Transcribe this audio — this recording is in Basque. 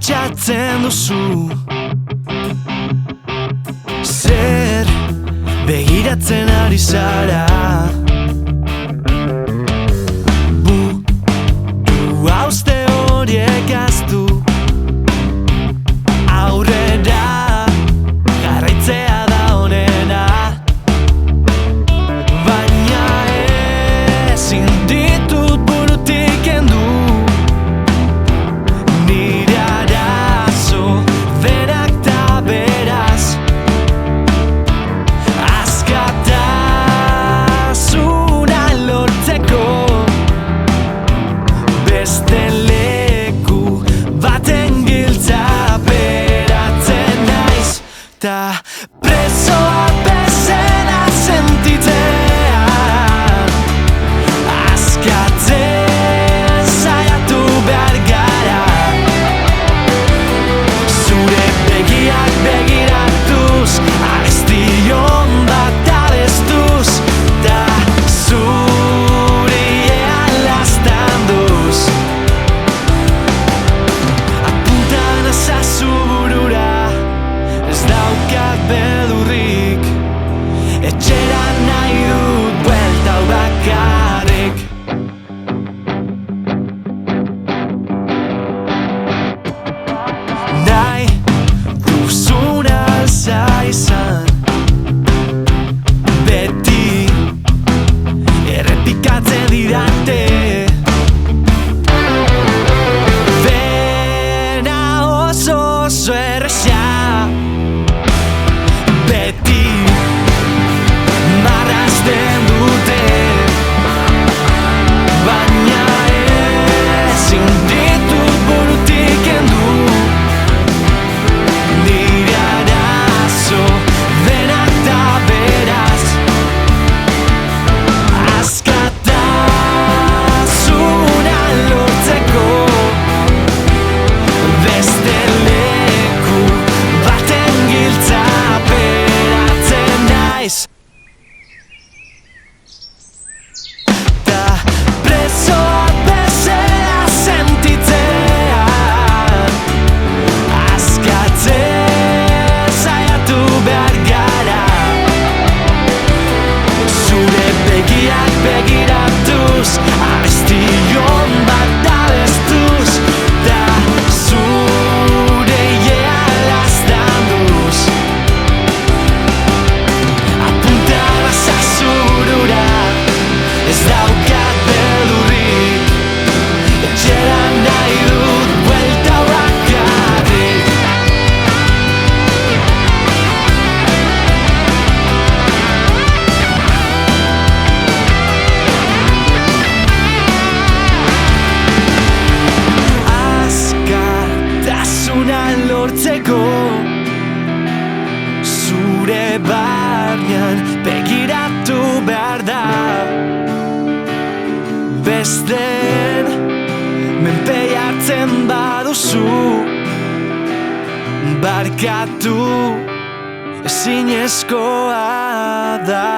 pentsatzen duzu? Zer begiratzen ari zara? Hauste horiek aztu, aurrera jarraitzea da onena, baina ezin ditut burutik kendu nire arazo berak ta beraz. Askatasuna lortzeko beste leku baten giltzaperatzen naiz, ta presoa bezala sentitzean askatzen saiatu behar gara. Zure begiak begiratuz, abestion bat abestuz, ta zuri alastanduz. Apuntan ezazu burura, ez daukat beldurrik, etxera nahi dut buelta hau bakarrik. Nahi duzuna alza izan, beti errepikatzen didate. Dena oso oso erresa, beti marrazten dute, baina ezin ditut burutik kendu nire arazo denak da beraz. Askatasuna lortzeko beste leku baten giltzaperatzen naiz, ta presoa bezala sentitzean askatzen saiatu behar gara. Zure begiak begiratuz, abestion bat abestuz, ta zure alastanduz. Apuntan ezazu burura, ez daukat beldurrik, etxera nahi dut buelta bakarrik. Askatasuna lortzeko zure barnean begiratu behar da, besten menpe hartzen baduzu, barkatu ezinezkoa da.